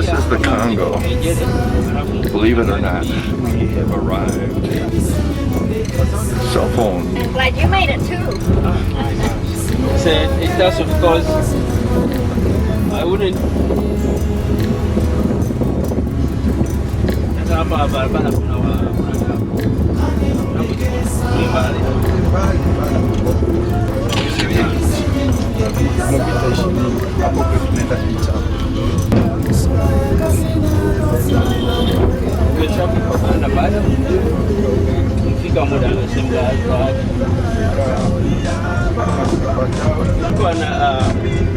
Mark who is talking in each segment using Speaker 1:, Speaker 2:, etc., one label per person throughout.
Speaker 1: This is the Congo. Believe it or not, we have arrived. Cell phone.
Speaker 2: I'm glad you made it too.
Speaker 3: So it does because I wouldn't.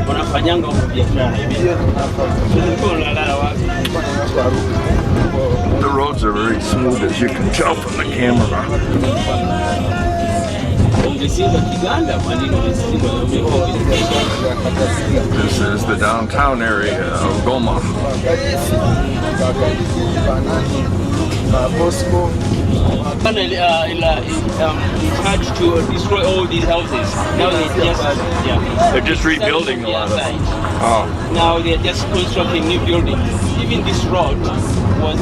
Speaker 3: Wanafanyanga huko biashara hivi.
Speaker 1: The roads are very smooth, as you can tell from the camera. This is the downtown area of Goma.
Speaker 3: Had to destroy all these houses. Now
Speaker 1: They're just rebuilding a lot of them.
Speaker 3: Oh. Now they're just constructing new buildings. Even this road was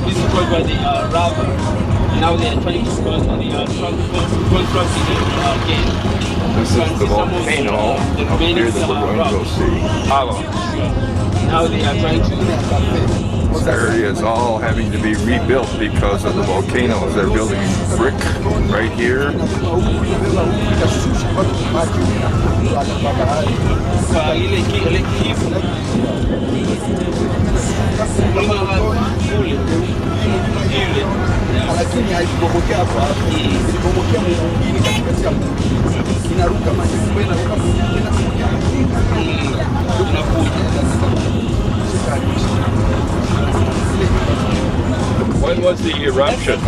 Speaker 3: destroyed by the rubber. Now they are trying to construct it again.
Speaker 1: This is the volcano up here that we're going to go see.
Speaker 3: Now they are trying to.
Speaker 1: This area is all having to be rebuilt because of the volcanoes. They're building brick right here.
Speaker 4: Lakini haikubomokea hapo hapo, ilibomokea mwingine katikati ya inaruka maji inaruka mwingine
Speaker 1: When was the eruption?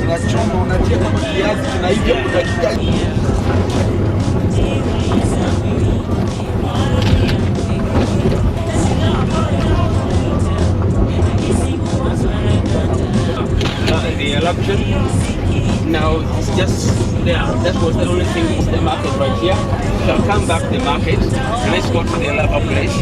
Speaker 4: unachoma unatia kama kiasi kinaiva kwa dakika.
Speaker 3: The eruption. Now it's just there. That was the only thing. Is the market right here. Shall come back to the market. Let's go to the lava place.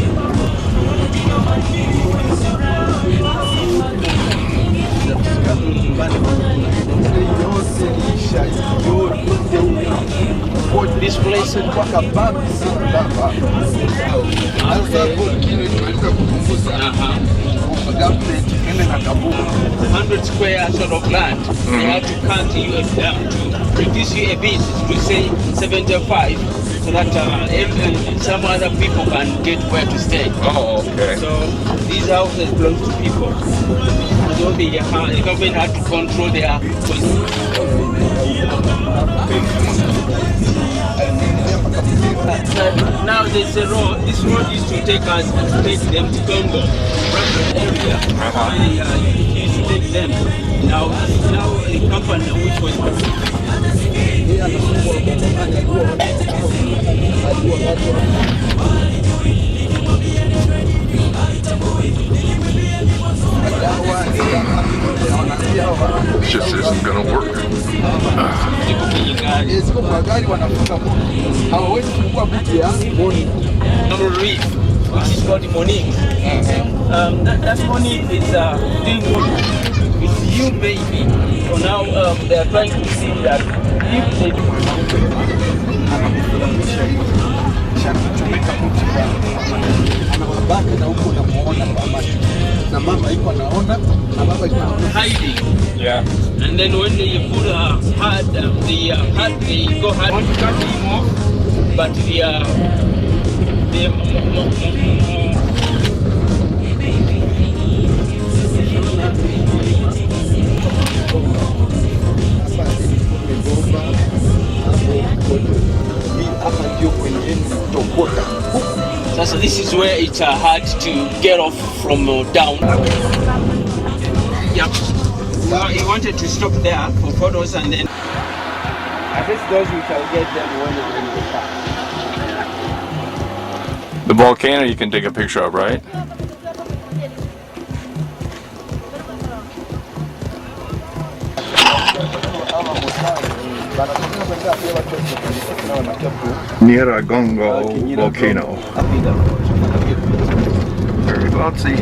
Speaker 3: This place is quite a bad. 100 square sort of land. They have to cut you to reduce you a bit to say 75, so that some other people can get where to stay.
Speaker 1: Oh, okay.
Speaker 3: So these houses belong to people. So the government had to control their. Now there's a road. This road used to take them to Congo, area. Used to take them. Now a company which was.
Speaker 1: It just isn't going to work.
Speaker 3: Reef, which is called Monique. That Monique is doing work with you, baby. So now they are trying to see that if they do. Hiding.
Speaker 1: Yeah.
Speaker 3: And then when they put they go hard. Want to cut him off, but so this is where it's hard to get off from down. Yeah. Well, he wanted to stop there for photos and then I guess those we shall get them when we come.
Speaker 1: The volcano you can take a picture of, right? Nyiragongo volcano. Very bouncy.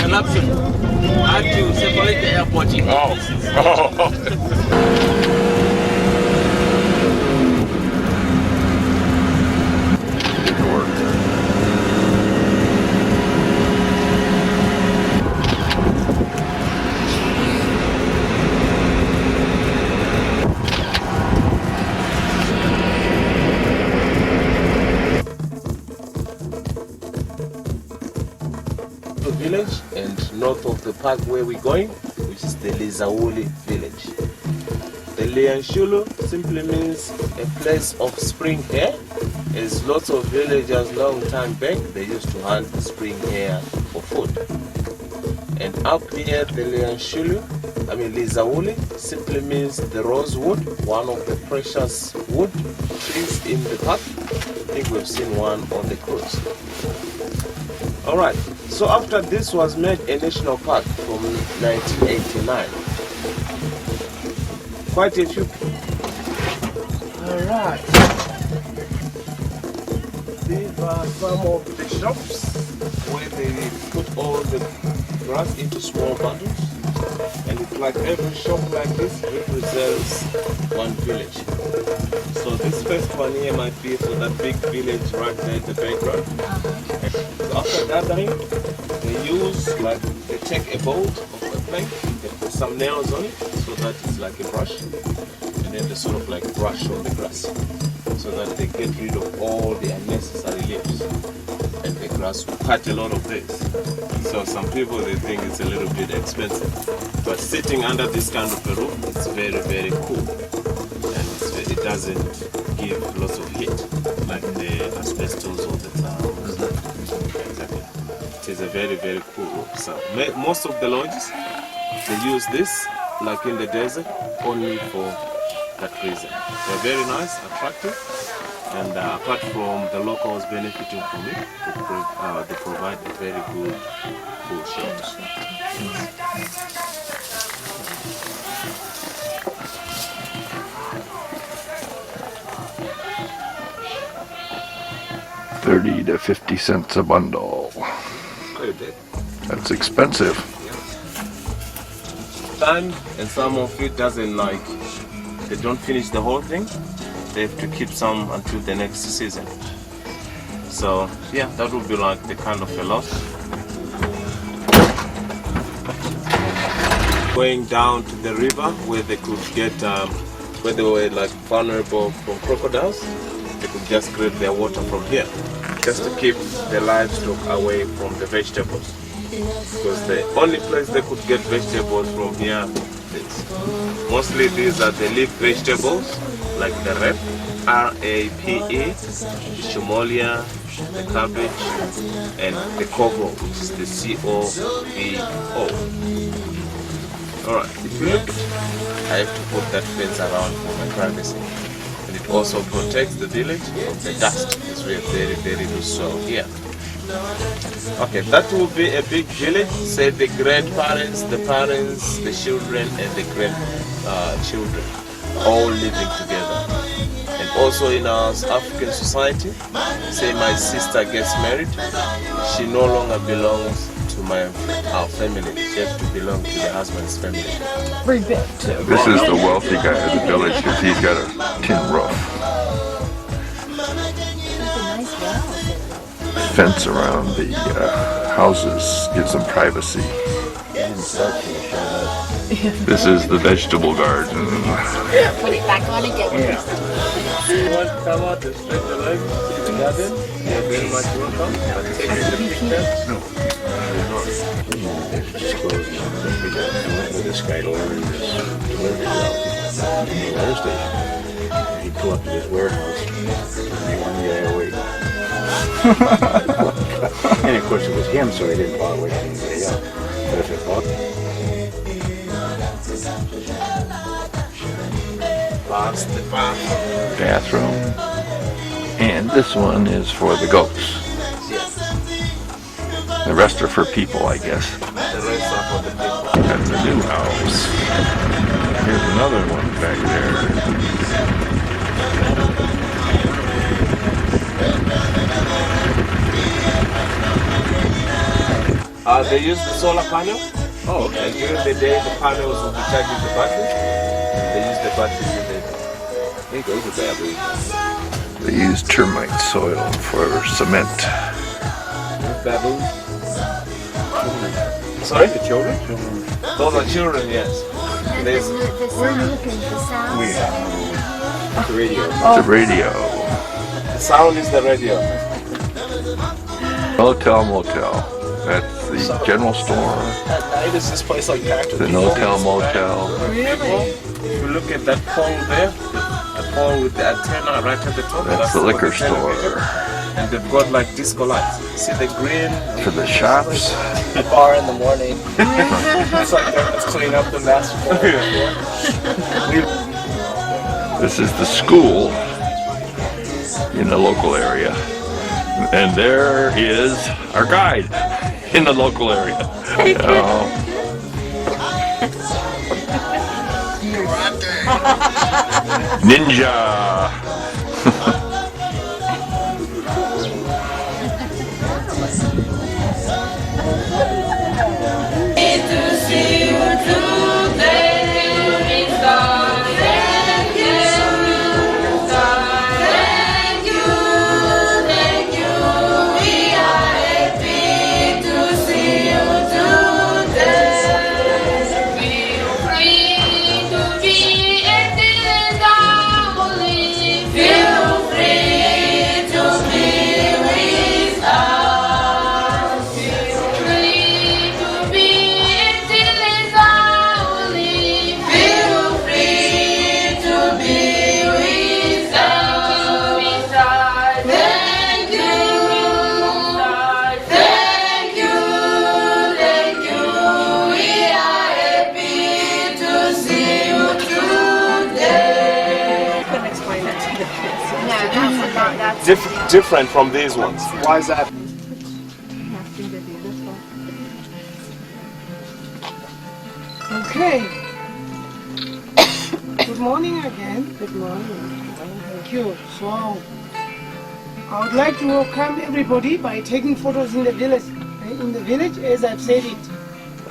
Speaker 3: An option. I had to separate the airport in
Speaker 1: Didn't work.
Speaker 2: Village and north of the park where we're going, which is the Lizauli village. The Lianshulu simply means a place of spring air, as lots of villagers long time back they used to hunt the spring air for food. And up here the Lizauli simply means the rosewood, one of the precious wood trees in the park. I think we've seen one on the cruise. Alright, so after this was made a national park from 1989. Quite a few. Alright. These are some of the shops where they put all the grass into small bundles. And it's like every shop like this represents one village. So this first one here might be for that big village right there in the background. So after gathering, they use they take a bolt of a plank, they put some nails on it so that it's like a brush, and then they sort of brush on the grass so that they get rid of all the unnecessary leaves, and the grass will cut a lot of this. So some people they think it's a little bit expensive, but sitting under this kind of a roof, it's very, very cool, and it doesn't give lots of heat like the asbestos or the exactly. It is a very, very cool roof. So most of the lodges they use this like in the desert only for that reason. They're very nice, attractive, and apart from the locals benefiting from it, they provide a very good food shelter.
Speaker 1: 30 to 50 cents a bundle.
Speaker 2: Quite a bit.
Speaker 1: That's expensive.
Speaker 2: Time, and some of it doesn't they don't finish the whole thing. They have to keep some until the next season. So yeah, that would be the kind of a loss. Going down to the river where they could get, where they were vulnerable from crocodiles, they could just grab their water from here, just to keep the livestock away from the vegetables. Because the only place they could get vegetables from here is mostly these are the leaf vegetables, like the rep, R-A-P-E, the chomolia, the cabbage, and the covo, which is the C-O-V-O. Alright, if you look, I have to put that fence around for my privacy. And it also protects the village from the dust, as we have very, very loose soil here. Okay, that will be a big village, say the grandparents, the parents, the children, and the grandchildren, all living together. And also in our African society, say my sister gets married, she no longer belongs to our family. She has to belong to the husband's family.
Speaker 1: This is the wealthy guy of the village because he's got a tin roof. Fence around the houses gives them privacy. This is the vegetable garden.
Speaker 5: Put it back on and get
Speaker 2: You want to come out and stretch your legs in the garden? You're very much welcome. Take a picture.
Speaker 6: No. Just closed. This guy learned this delivery route in the water station. He pulled up to this warehouse and one guy away. And of course it was him, so he didn't bother with anybody else. But if it was
Speaker 1: Bathroom. And this one is for the goats. The rest are for people, I guess.
Speaker 2: The rest are for the people.
Speaker 1: That's the new house. Here's another one back there.
Speaker 2: They use the solar panel. Oh, okay. And during the day, the panels will be charging the battery. They use the battery in the day. I think those are baboons.
Speaker 1: They use termite soil for cement.
Speaker 2: Baboons? Sorry?
Speaker 6: The children?
Speaker 2: Those are children, yes.
Speaker 5: And
Speaker 2: There's
Speaker 5: the sound, the sound.
Speaker 6: We have the radio.
Speaker 1: The radio.
Speaker 2: the sound is the radio.
Speaker 1: Motel. That's the general store.
Speaker 4: At night, is this place like packed with
Speaker 1: The
Speaker 4: people?
Speaker 1: Notel Motel.
Speaker 2: Well, if you look at that pole there, the pole with the antenna right at the top,
Speaker 1: That's the liquor
Speaker 2: what television.
Speaker 1: store.
Speaker 2: And they've got like disco lights. See the green?
Speaker 1: For the shops.
Speaker 4: A bar in the morning. It's like they're let's clean up the mess.
Speaker 1: This is the school in the local area. And there is our guide in the local area. Ninja.
Speaker 2: Different from these ones.
Speaker 4: Why is that?
Speaker 7: Okay. Good morning again. Good morning. Thank you. So, I would like to welcome everybody by taking photos in the village. In the village, as I've said it,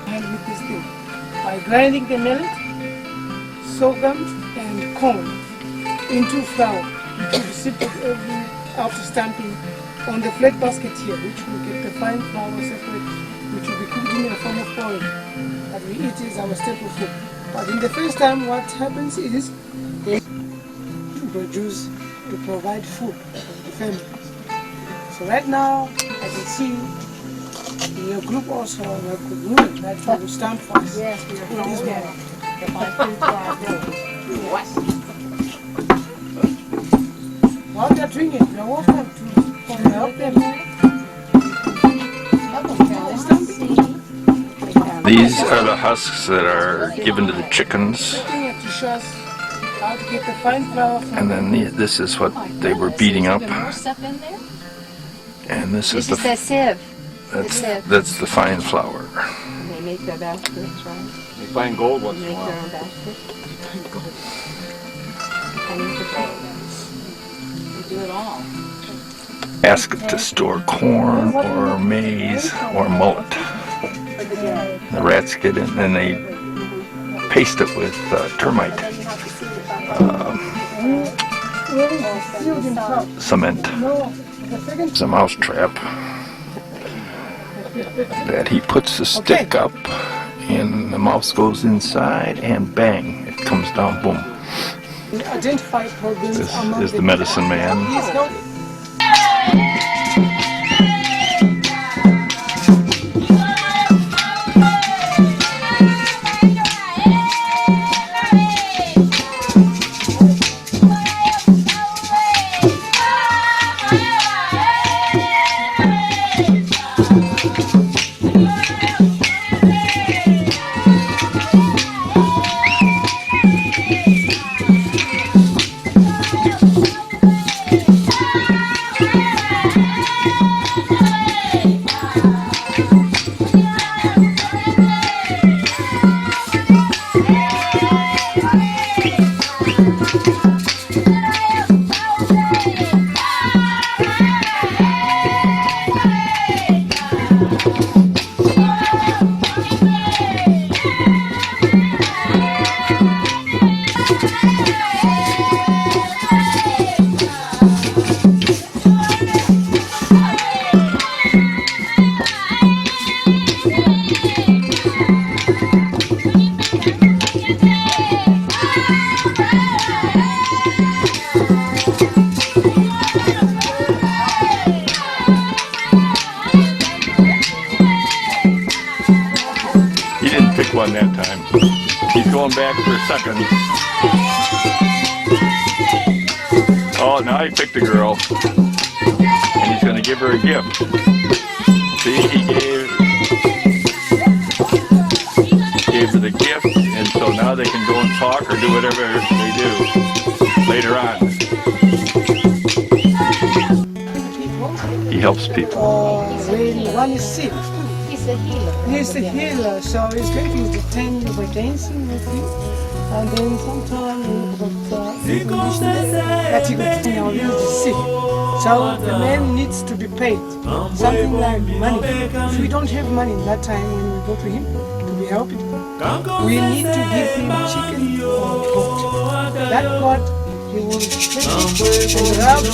Speaker 7: and with this thing, by grinding the millet, sorghum, and corn into flour, which will be sipped after stamping on the flat basket here, which will get the fine flour separate, which will be cooked in a form of oil that we eat as our staple food. But in the first time, what happens is they produce to provide food for the family. So right now, I can see in your group also a good woman that will stand for us.
Speaker 5: Yes, we are
Speaker 7: in this moment. While they're doing it, you're welcome to help them.
Speaker 1: These are the husks that are given to the chickens.
Speaker 7: To show us how to get the fine flour from
Speaker 1: And then this is what they were beating up.
Speaker 5: More stuff in there?
Speaker 1: And this is
Speaker 5: This is the sieve.
Speaker 1: that's the fine flour.
Speaker 5: They make their baskets, right?
Speaker 2: You find gold ones.
Speaker 5: Make their own baskets. And use the gold. We do it all.
Speaker 1: Basket to store corn or maize or malt. The rats get in and they paste it with termite, cement. It's a mouse trap that he puts the stick up and the mouse goes inside and bang, it comes down, boom.
Speaker 7: identify problems.
Speaker 1: This
Speaker 7: among
Speaker 1: is the medicine man.
Speaker 7: He's helping.
Speaker 1: one that time. He's going back for a second. Oh, now he picked a girl. And he's going to give her a gift. See, he gave her the gift, and so now they can go and talk or do whatever they do later on. He helps people.
Speaker 7: When one is sick,
Speaker 5: He's a healer.
Speaker 7: he's a healer, so he's going to entertain you by dancing with you. And then sometimes he got that he got now he's sick. So the man needs to be paid. Something like money. If we don't have money that time when we go to him to be helping, we need to give him chicken or goat. That goat he will take it and rub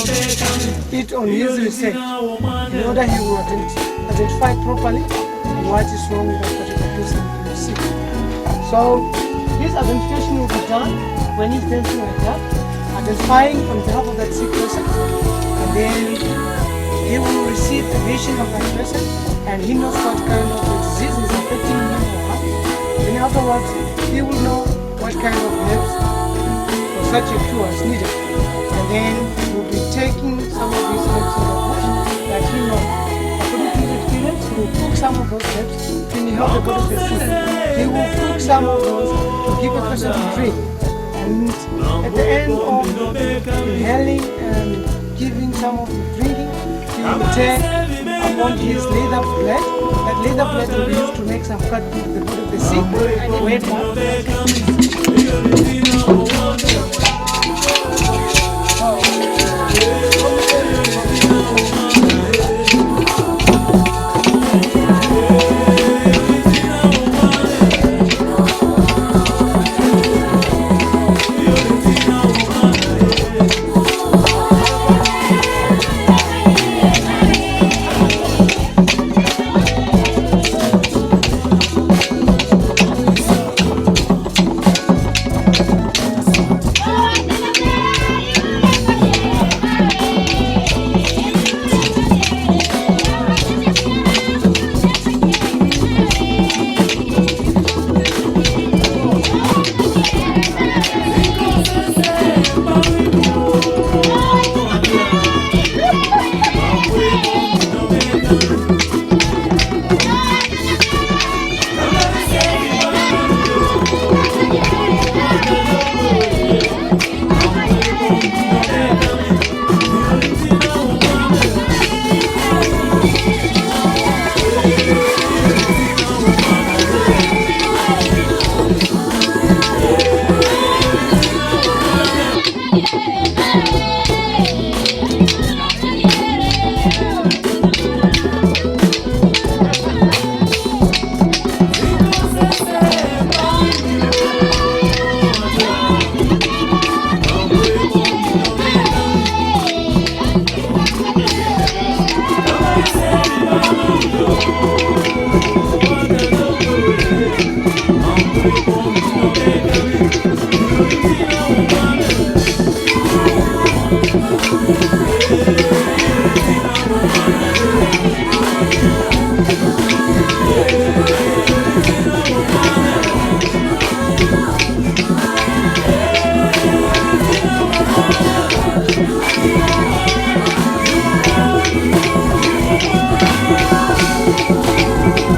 Speaker 7: it on his receipt in order he will identify properly what is wrong with that particular person who is sick. So this identification will be done when he's dancing like that, identifying on behalf of that sick person, and then he will receive the vision of that person, and he knows what kind of disease is affecting him or her. In other words, he will know what kind of herbs or such a tool is needed, and then he will be taking some of these herbs in the bush that he knows. According to his experience, he will cook some of those herbs in the help of the food. He will cook some of those to give a person to drink. And at the end of inhaling and giving some of the drinking, he will take upon his leather blade. That leather blade will be used to make some cut with the body of the sick. Wait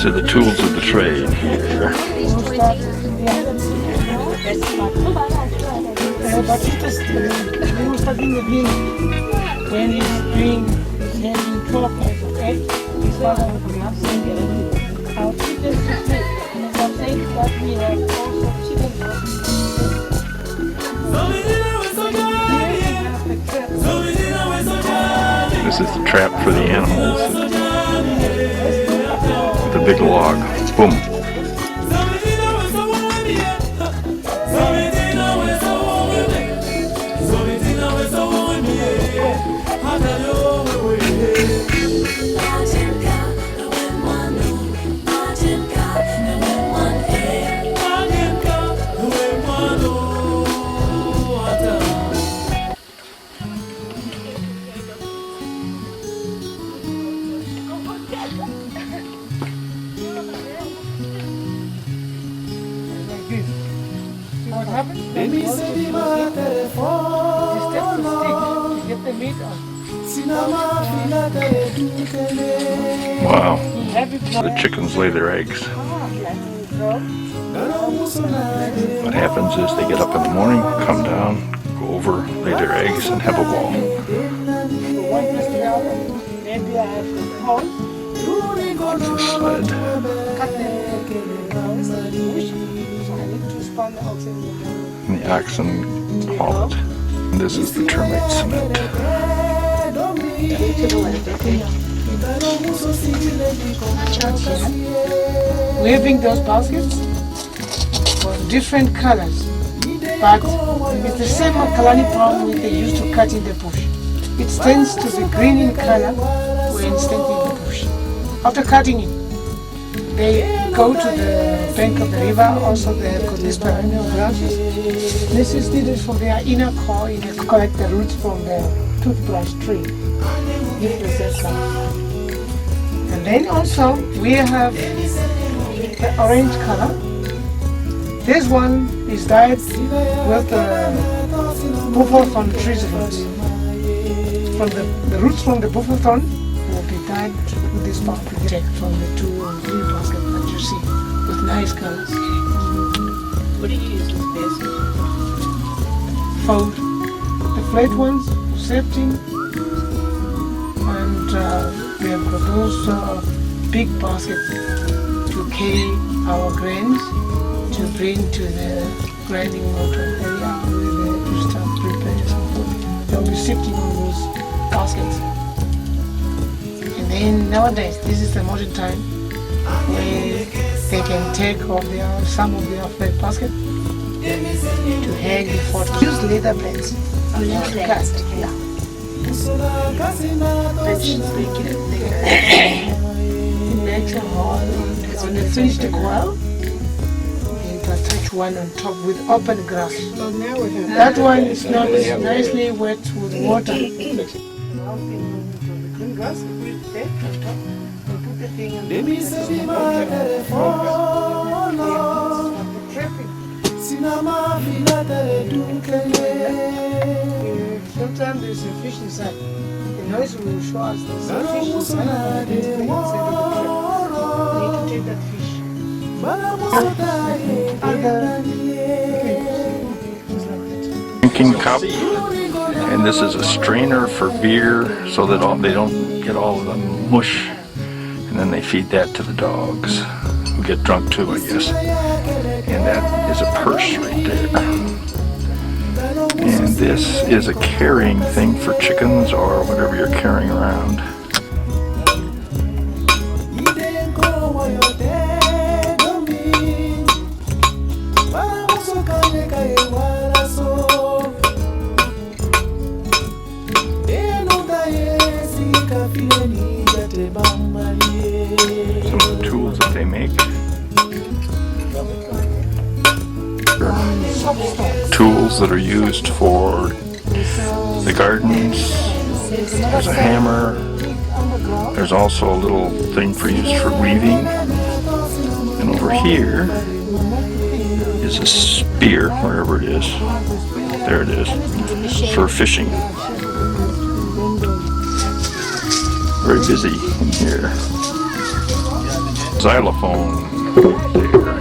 Speaker 1: To the tools of the trade here.
Speaker 7: But interesting, he will start in the beginning when he's doing his handling 12 types of eggs. His father will be absent. Our chickens to sleep. Some say that we have also chicken breast.
Speaker 1: This is the trap for the animals. With a big log. Boom.
Speaker 7: happens when you go to the market, you step the stick to get the meat on.
Speaker 1: Wow.
Speaker 7: Happy
Speaker 1: The chickens lay their eggs. What happens is they get up in the morning, come down, go over, lay their eggs, and have a ball.
Speaker 7: One person out and maybe I have to hold,
Speaker 1: It's a sled.
Speaker 7: cut the bush, so I need to span the oxen in the middle.
Speaker 1: And the oxen haul it. And this is the termite cement.
Speaker 7: We're having those baskets for different colors, but it's the same Kalani palm which they used to cut in the bush. It tends to be green in color when standing in the bush. After cutting it, they go to the bank of the river. Also, they got these perennial branches. This is needed for their inner core. They collect the roots from the toothbrush tree. Give the zest. And then also we have the orange color. This one is dyed with the buffalo thorn tree's roots. From the roots from the buffalo thorn will be dyed with this part we take from the 2 or 3 baskets that you see with nice colors.
Speaker 5: What do you use with this?
Speaker 7: Fold the flat ones for safety, and we have got those big baskets to carry our grains to bring to the grinding motor area where they start preparing some food. They'll be sitting on those baskets. And then nowadays, this is the modern time where they can take off some of their flat baskets to hang the photos. Use leather blades.
Speaker 5: Oh, leather blades.
Speaker 7: Cast, yeah. It makes a hole. When they finish the coil, you attach one on top with open grass. That one is not nicely wet with water. Sometimes there's a fish inside. The noise will show us there's a fish inside. We need to take that fish.
Speaker 1: Drinking cup. And this is a strainer for beer so that they don't get all of the mush. And then they feed that to the dogs, who get drunk too, I guess. And that is a purse right there. And this is a carrying thing for chickens or whatever you're carrying around. Some of the tools that they make. Tools that are used for the gardens. There's a hammer. There's also a little thing used for weaving. And over here is a spear, wherever it is. There it is, for fishing. Very busy in here. Xylophone there.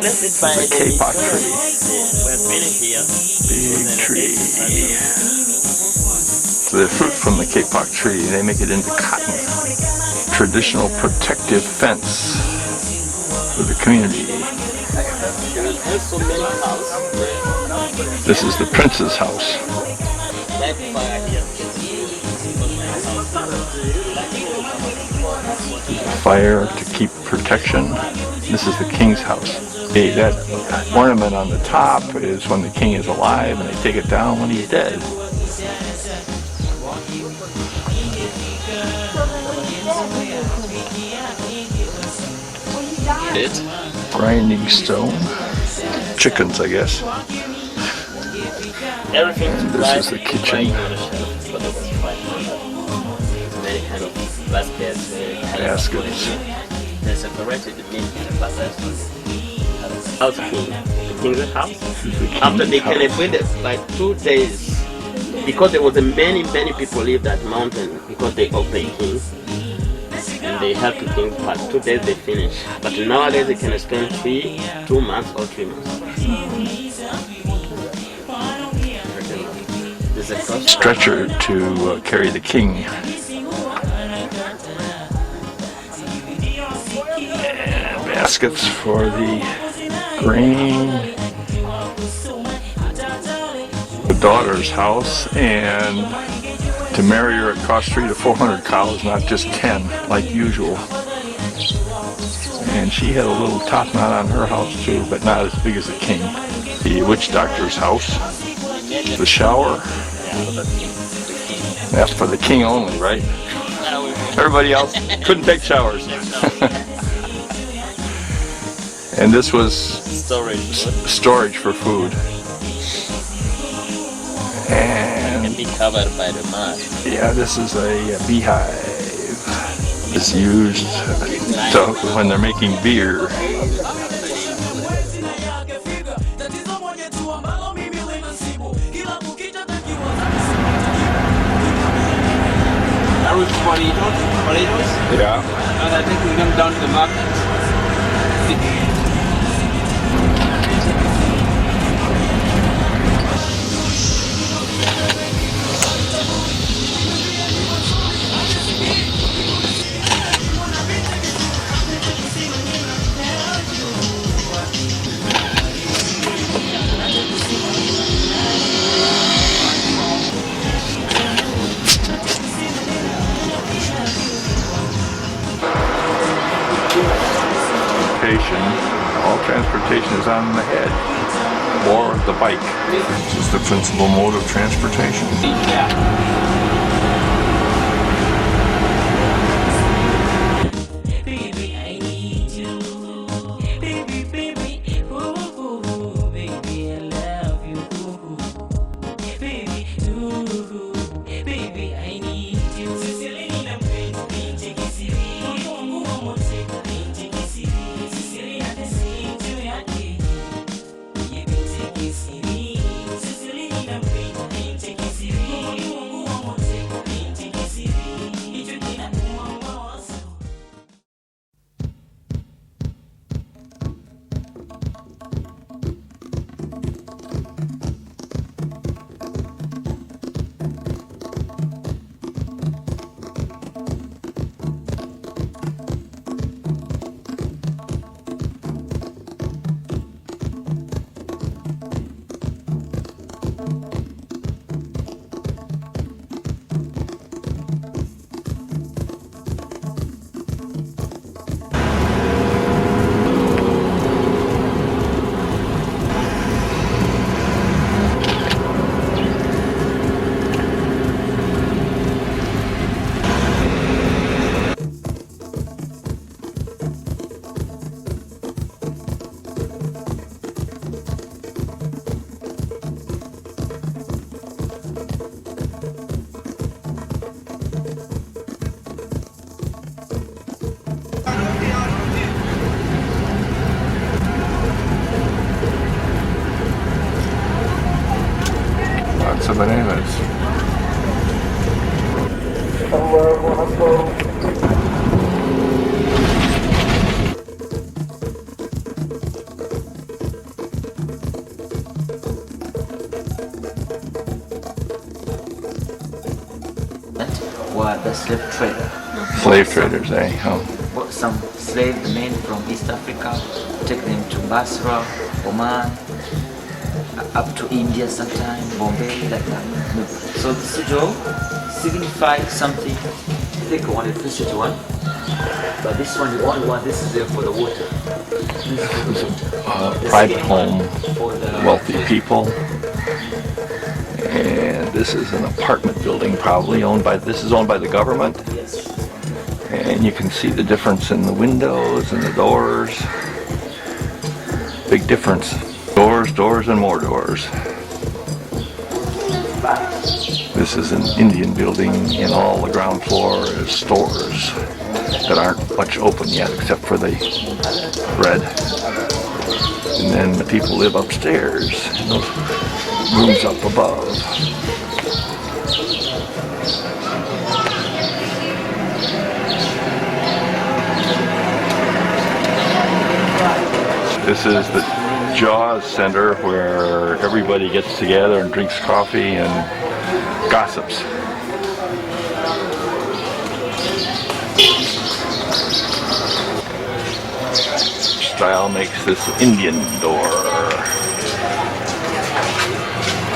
Speaker 1: This is a kapok tree. Big tree. So the fruit from the kapok tree, they make it into cotton. Traditional protective fence for the community. This is the prince's house. Fire to keep protection. This is the king's house. Hey, that ornament on the top is when the king is alive, and they take it down when he's dead. Grinding stone. Chickens, I guess. This is the kitchen. Baskets.
Speaker 3: House king, the king's house. After they celebrated by 2 days, because there was many people live that mountain because they obey king. And they help the king, but 2 days they finish. But nowadays they can spend 2 months or 3 months.
Speaker 1: Stretcher to carry the king. And baskets for the grain. The daughter's house, and to marry her it cost 300 to 400 cows, not just 10 like usual. And she had a little top knot on her house too, but not as big as the king. The witch doctor's house. The shower. That's for the king only, right? Everybody else couldn't take showers. And this was storage for food. And
Speaker 3: Can be covered by the mud.
Speaker 1: yeah, this is a beehive. It's used when they're making beer.
Speaker 3: Potatoes?
Speaker 1: Yeah.
Speaker 3: And I think we're going down to the market.
Speaker 1: All transportation is on the head or the bike. This is the principal mode of transportation.
Speaker 8: slave trader.
Speaker 1: Slave traders, eh? Oh.
Speaker 8: Bought some slave men from East Africa, take them to Basra, Oman, up to India sometime, Bombay, like that. So the sigil signifies something. I think on electricity one, but this one, the only one, this is there for the water. This is for the water.
Speaker 1: Private home,
Speaker 8: For the
Speaker 1: wealthy people. And this is an apartment building, probably owned by, this is owned by the government.
Speaker 8: Yes.
Speaker 1: And you can see the difference in the windows and the doors. Big difference. Doors, doors, and more doors. This is an Indian building, and all the ground floor is stores that aren't much open yet except for the bread. And then the people live upstairs in those rooms up above. This is the Jaws Center where everybody gets together and drinks coffee and gossips. Style makes this Indian door.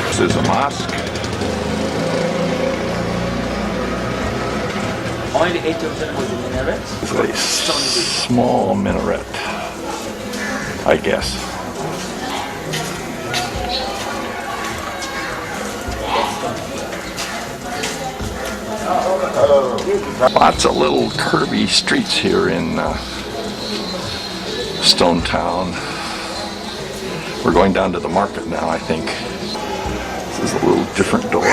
Speaker 1: This is a mosque.
Speaker 8: Only 8 of them was in minarets.
Speaker 1: It's a small minaret, I guess. Lots of little curvy streets here in Stone Town. We're going down to the market now, I think. This is a little different door.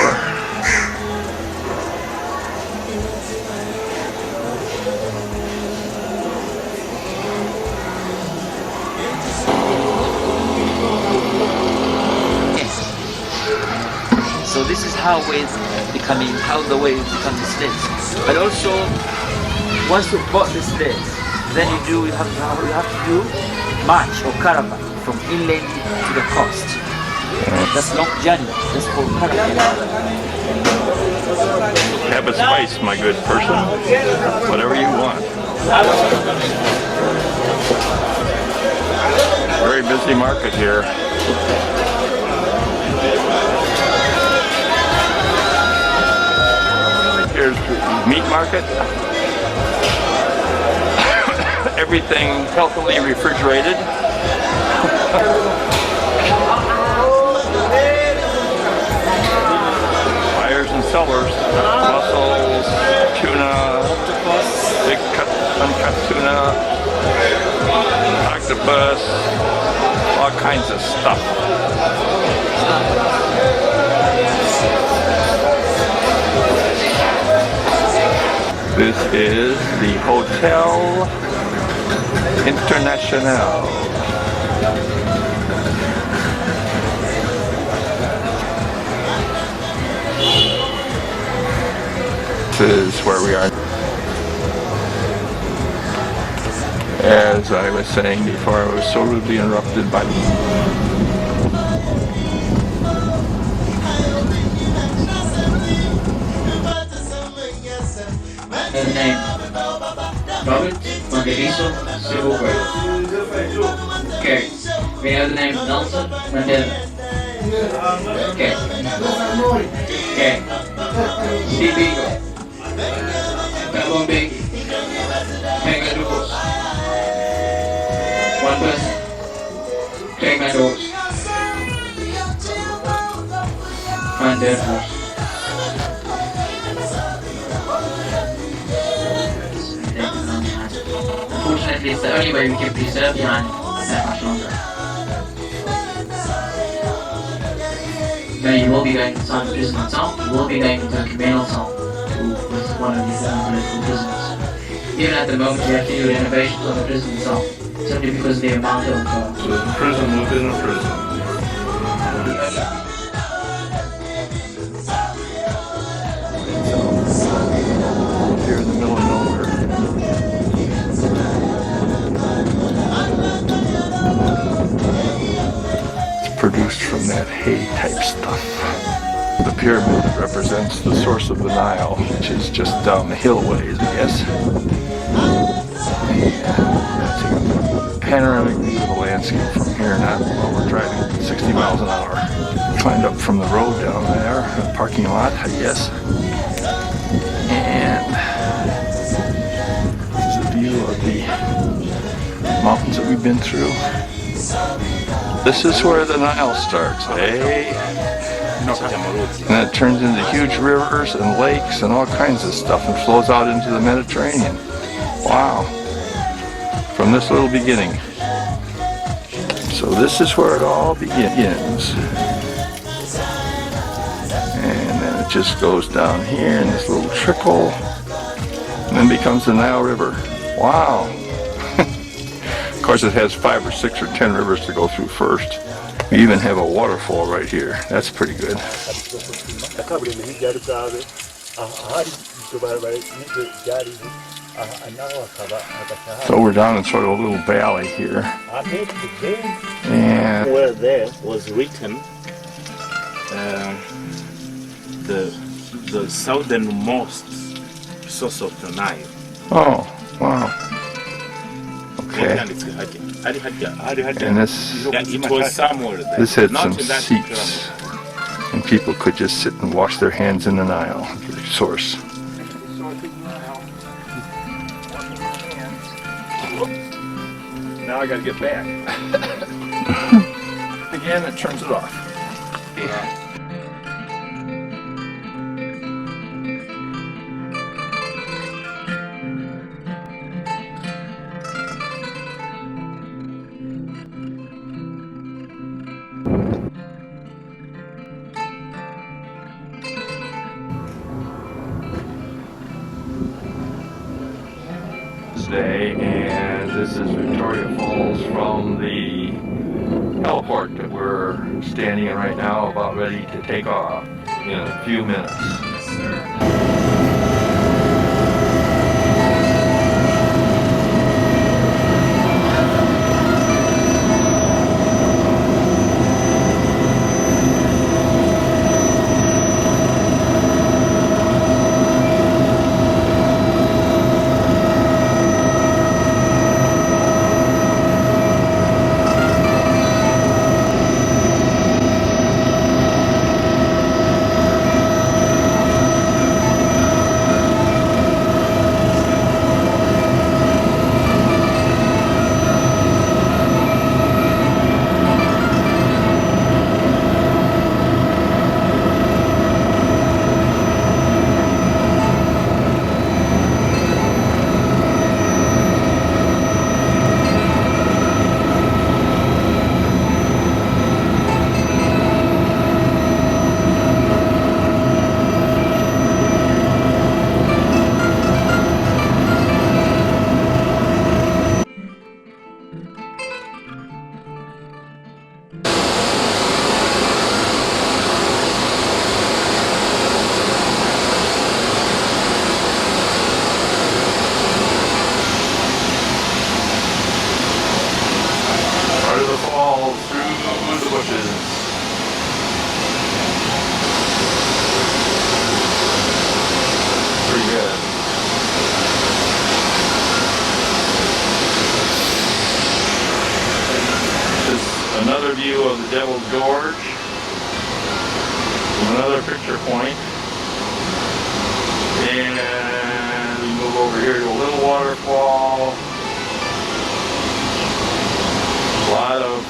Speaker 8: So this is how the way is becoming slaves. But also, once you bought the slaves, then you have to do march or caravan from inland to the coast. That's long journey. That's called caravan.
Speaker 1: Have a spice, my good person. Whatever you want. Very busy market here. Here's the meat market. Everything healthily refrigerated. Buyers and sellers. Mussels, tuna, big uncut tuna, octopus, all kinds of stuff. This is the Hotel International. This is where we are. As I was saying before, I was so rudely interrupted by
Speaker 9: the name Robert Mandeliso Silverberg. Okay. We have the name Nelson Mandela. Okay. Okay. Steve Biko. Thabo Mbeki. Tenga Dukos. One person. Tenga Dos. Mandela. Unfortunately, it's the only way we can preserve behind that much longer. Now you will be going inside the prison itself, you will be going into a communal cell with one of these political prisoners. Even at the moment we have to do renovations on the prison itself, simply because of the amount of...
Speaker 1: So the prison within a prison. Here in the middle of nowhere. It's produced from that hay type stuff. the pyramid that represents the source of the Nile, which is just down the hill ways, I guess. And panoramic view of the landscape from here, not while we're driving 60 miles an hour. Climbed up from the road down there, a parking lot, I guess. And this is a view of the mountains that we've been through. This is where the Nile starts, eh? And it turns into huge rivers and lakes and all kinds of stuff and flows out into the Mediterranean. Wow. From this little beginning. So this is where it all begins. And then it just goes down here in this little trickle and then becomes the Nile River. Wow. Of course it has 5 or 6 or 10 rivers to go through first. We even have a waterfall right here. That's pretty good. So we're down in sort of a little valley here. And
Speaker 2: Where there was written the southernmost source of the Nile.
Speaker 1: oh, wow. Okay.
Speaker 2: And
Speaker 1: this
Speaker 2: it was somewhere there.
Speaker 1: this had
Speaker 2: Not
Speaker 1: some
Speaker 2: in that
Speaker 1: seats. And people could just sit and wash their hands in the Nile, the source.
Speaker 4: Now I gotta get back.
Speaker 1: Again, it turns it off. Day, and this is Victoria Falls from the heliport that we're standing in right now, about ready to take off in a few minutes. Another view of the Devil's Gorge from another picture point. And we move over here to a little waterfall. A lot of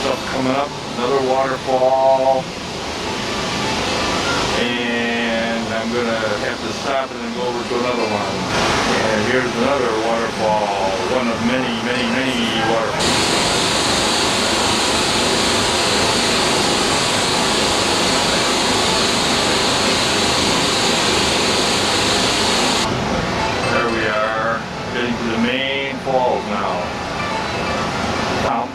Speaker 1: stuff coming up. Another waterfall. And I'm going to have to stop and then go over to another one. And here's another waterfall. One of many, many, many waterfalls. Getting to the main falls now. Down.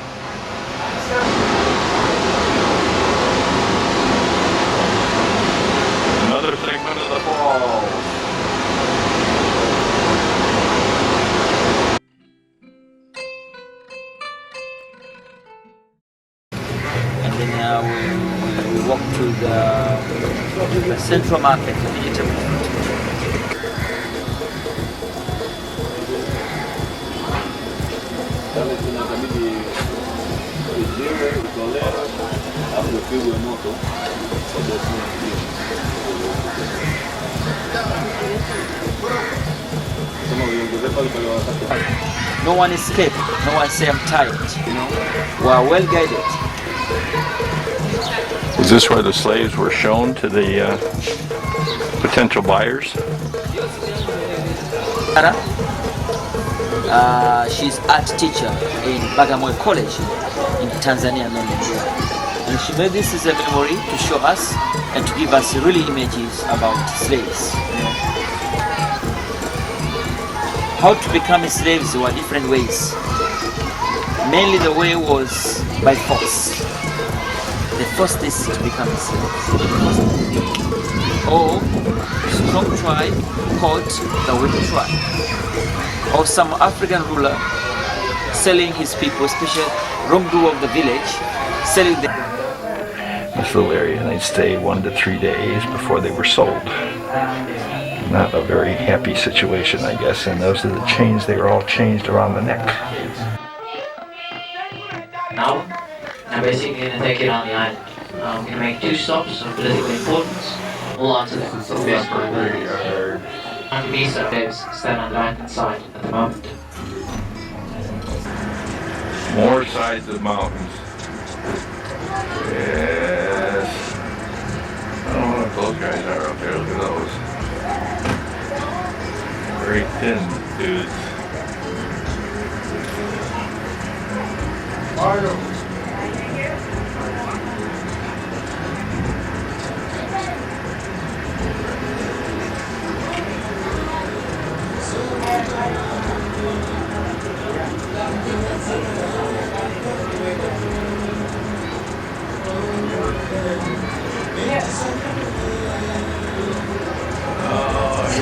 Speaker 1: Another segment of the falls.
Speaker 8: And then we walk to the central market and eat a
Speaker 2: Pale tunabidi ijiwe, itolewe, alafu ipigwe moto.
Speaker 8: No one escaped. No one say I'm tired. You know, we are well guided.
Speaker 1: Is this where the slaves were shown to the potential buyers?
Speaker 8: She's art teacher in Bagamoyo College in Tanzania, Nigeria. And she made this as a memory to show us and to give us really images about slaves. You know. How to become slaves were different ways. Mainly the way was by force. The first is to become a slave. Or strong tribe called the weak tribe. Or some African ruler selling his people, especially wrongdoer of the village, selling the
Speaker 1: This little area, and they'd stay 1 to 3 days before they were sold. Not a very happy situation, I guess, and those are the chains, they were all changed around the neck.
Speaker 9: Now, I'm basically going to take it on the island. I'm going to make 2 stops of political importance. All onto the and Visa lives stand on the right-hand side at the moment.
Speaker 1: More sides of mountains. Yes. I don't know what those guys are up there. Look at those. Very thin dudes.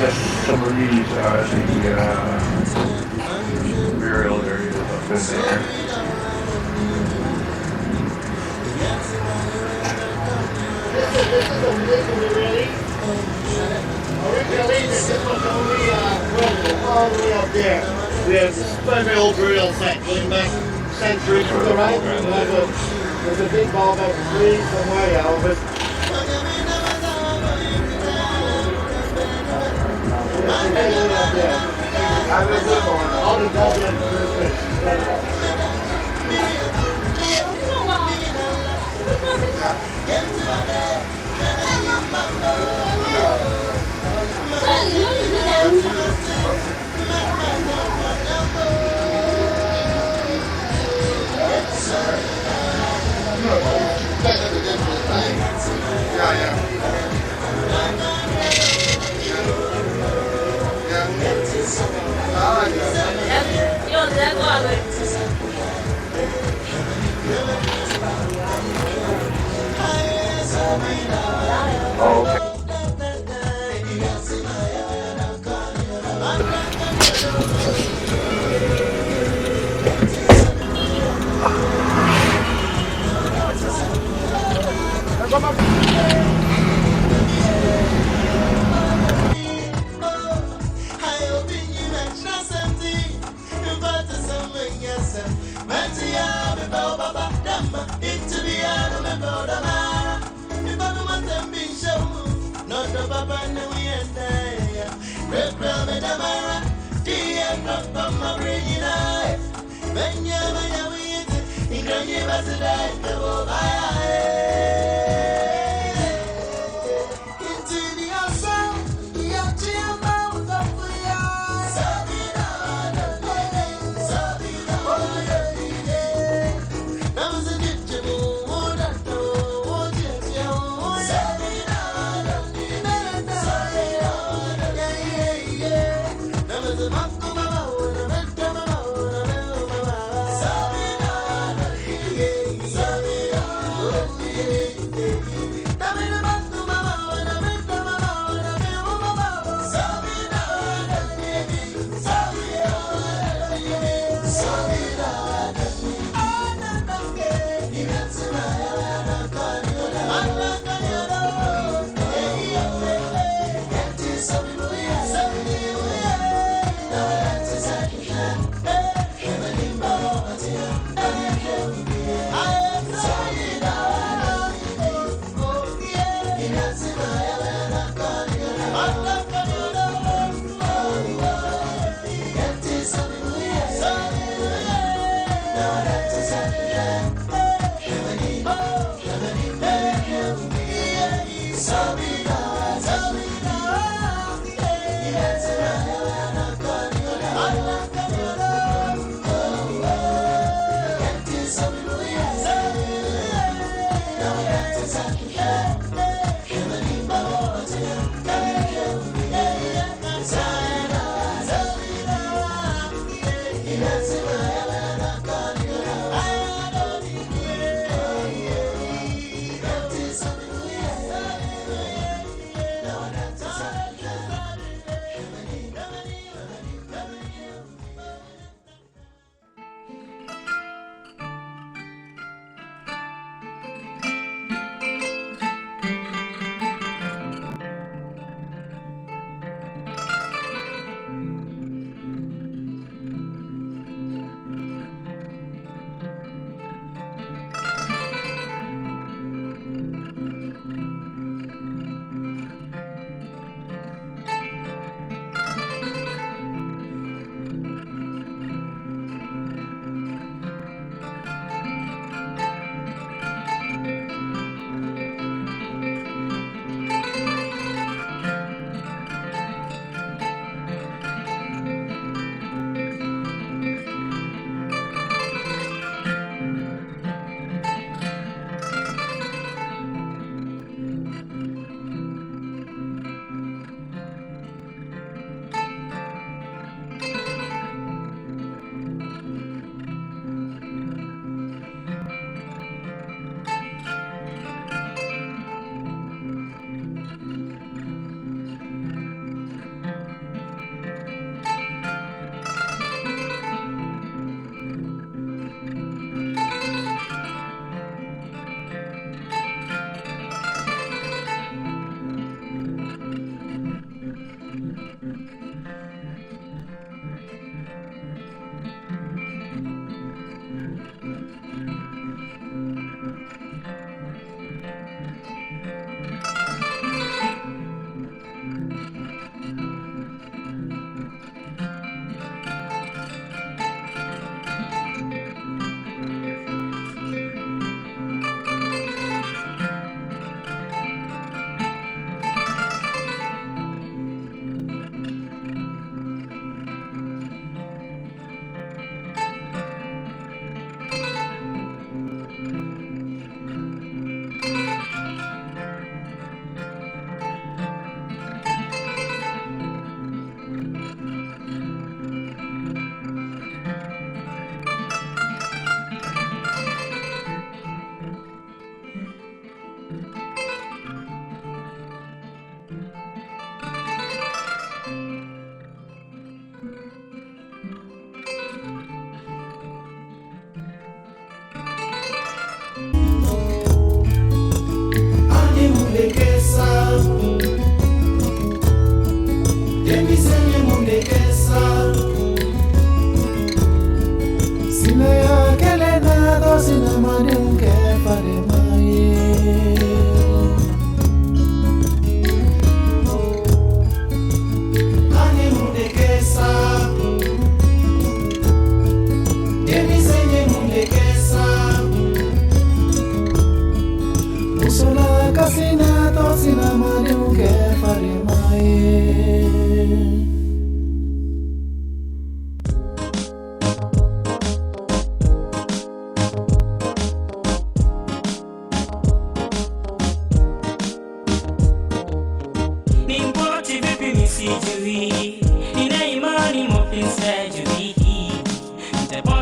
Speaker 1: Yes, some of these are the burial areas up in there.
Speaker 10: Originally, this was only all the way up there. We have this very old burial site going back centuries to the right. There's a big ball back tree somewhere, yeah, over. All the goblins.
Speaker 1: Oh, okay.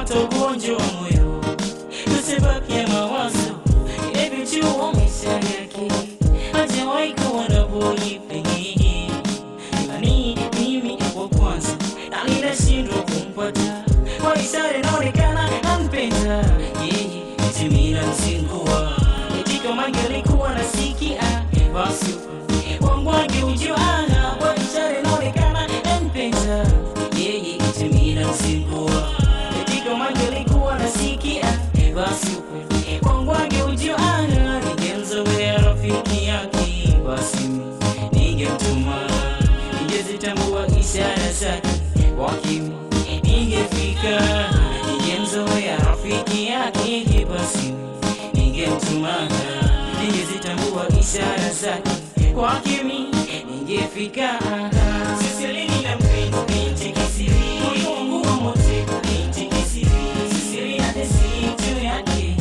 Speaker 11: hata ugonjwa wa moyo. Tusibaki ya mawazo, ile vitu umesha yake hajawahi kuwa na boyfriend. Ila ni mimi wa kwanza na ninashindwa kumpata. Kwa ishara inaonekana nampenda yeye, eti mimi namzingua. Eti kama angelikuwa nasikia basi wangu angeujua. Kwa ishara inaonekana nampenda yeye, eti mimi namzingua. Eti kama angelikuwa nasikia basi wangu angeujua. Ningemzoea rafiki yake basi ningemtuma. Ningezitambua ishara zake kwa kimi ningefika. Ningemzoea rafiki yake basi ningemtuma. Ningezitambua ishara zake kwa kimi ningefika. Sisilini na mpenzi binti kisiri, moyo wangu wa mote binti kisiri. Sisili na desitu yake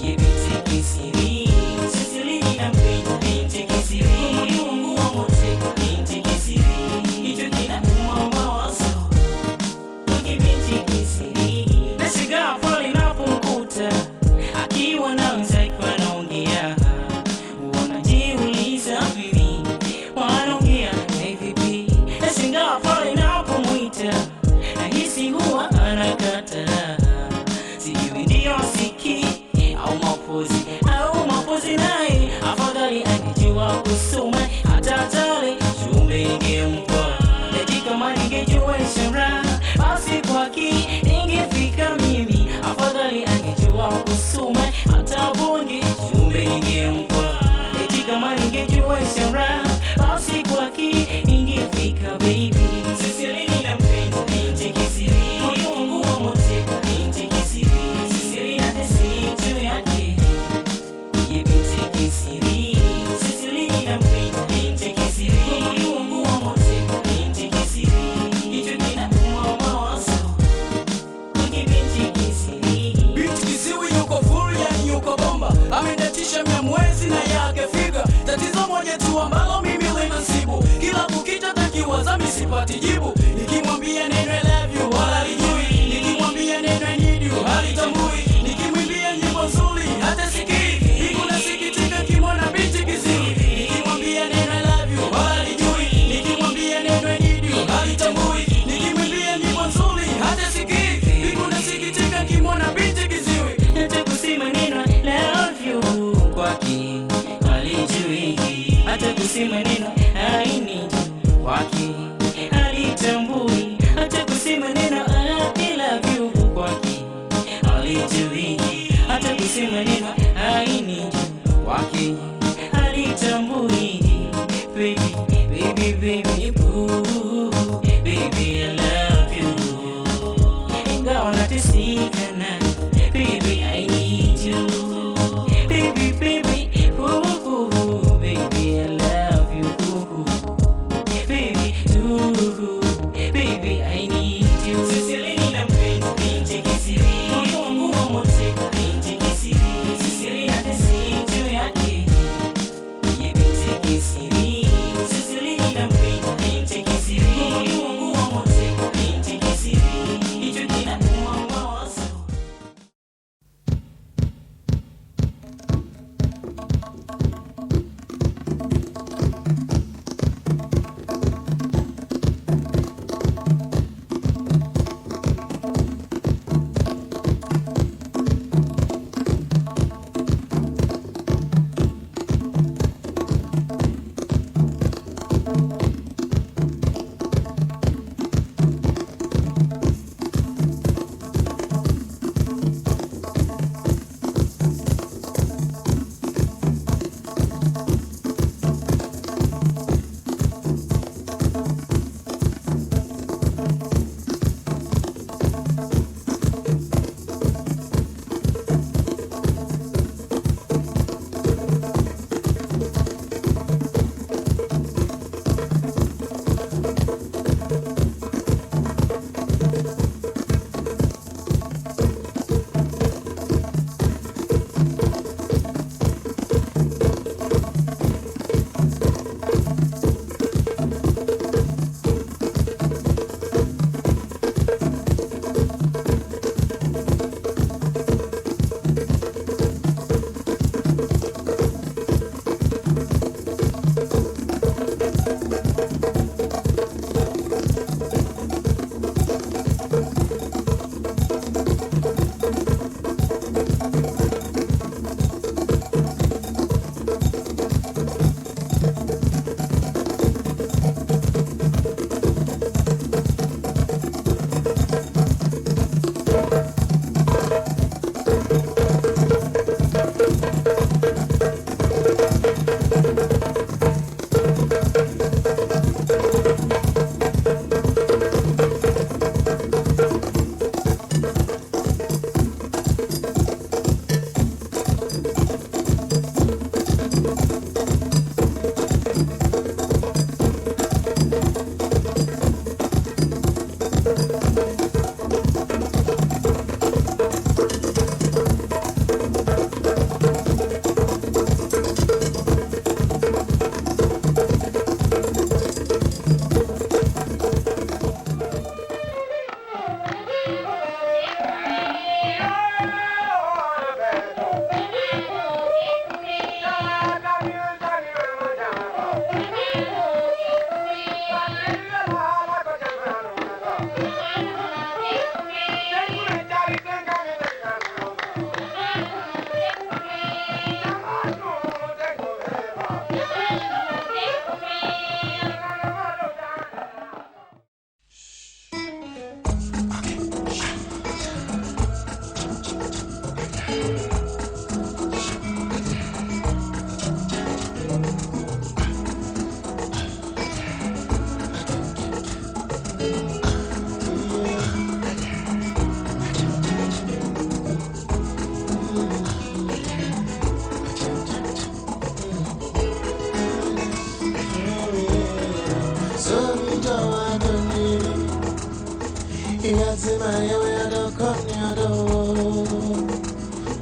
Speaker 11: ye binti kisiri. Sisilini na mpenzi binti kisiri, moyo wangu wa mote binti kisiri. Hicho kinauma mawazo toki binti kisiri. Nashangaa pale napomkuta akiwa na mzaki wanaongea. Wanajiuliza mimi wanaongea na vipi. Nashangaa pale napomwita nahisi huwa anakata. Sijui ndio siki au mapozi naye. Afadhali angejua kusoma hata tale shumbe ningempa. Eti kama ningejua ishara basi kwake ningefika mimi. Afadhali angejua kusoma hata bonge shumbe ningempa. Eti kama ningejua ishara basi kwake ningefika baby. Sisilini na mpenzi binti kisiri, moyo wangu wa mote binti kisiri. Sisili na desitu yake ye binti kisiri. Sisilini na mpenzi binti kisiri, moyo wangu wa mote binti kisiri. Hicho kinauma mawazo toki binti kisiri.
Speaker 4: Binti kiziwi yuko full, yani yuko bomba. Amendatisha Mnyamwezi na yake figa. Tatizo moja tu ambalo mimi linasibu, kila kukicha takiwaza mimi sipati jibu. Nikimwambia neno I love you wala lijui, nikimwambia neno I need you halitambui. Nikimwimbia nyimbo nzuri hata sikii, niko nasikitika kimona binti kiziwi. Nikimwambia neno I love you wala lijui, nikimwambia neno I need you halitambui. Nikimwimbia nyimbo nzuri hata sikii, niko nasikitika kimona binti kiziwi.
Speaker 11: Hata kusema neno love you kwake halijui. Hata kusema neno I need you kwake halitambui. Hata kusema neno I love you kwake halijui. Hata kusema neno I need you kwake halitambui. Baby, baby, baby, boo, baby I love you. Ingawa nateseka na baby I need you. Baby, baby, ooh, baby I love you. Baby, ooh, baby I need you. Sisilini na mpenzi binti kisiri, moyo wangu wa mote binti kisiri. Sisili na desitu yake ye binti kisiri. Sisilini na mpenzi binti kisiri, moyo wangu wa mote binti kisiri. Hicho kinauma mawazo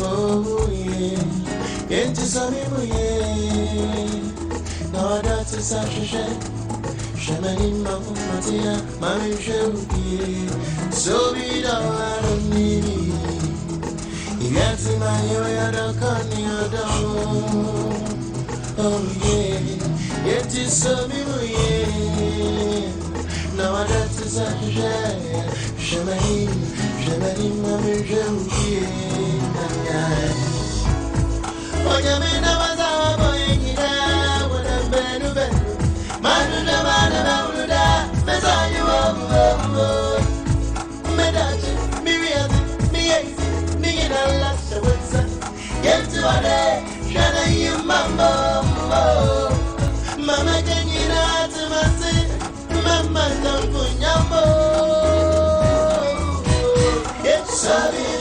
Speaker 10: Oh yeah, into some yeah. No, that's a sachet. Shamani Matia, Mammy Shelby. So be the one of me. You got to my area, the corny oh yeah, it is so me yeah. No, that's a sachet. Shamani Mammy Shelby. Oh, you mean I was our boy, you know, when I'm been. Manu da, Messiah, Medachi, Miriam, me and Allah, get to a day, Shana, you mambo, Mama, can you not to my sin? Mama, don't put your it's a bit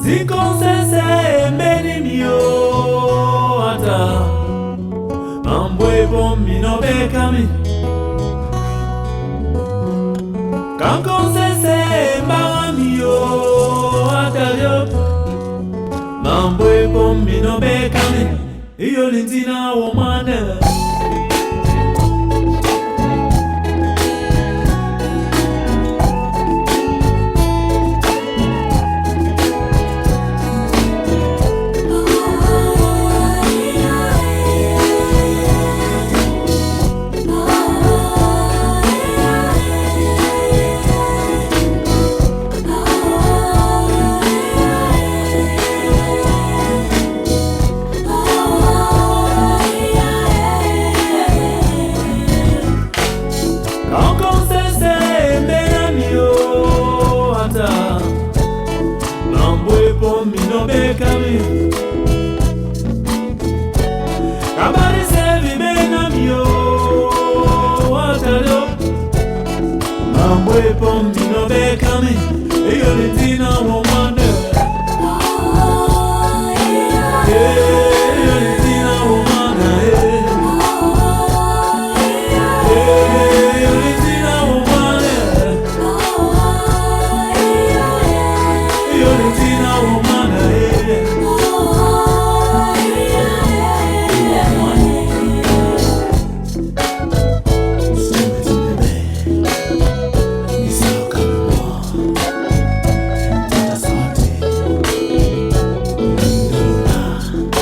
Speaker 4: Zikonsese mbeni mio ata Mambwe bombi no bekami Kankonsese mbanga mio ata yo Mambwe bombi no bekami Iyo lintina womane Kabari sevi bena mio watalo Mambwe pombi no bekami Iyo litina womanda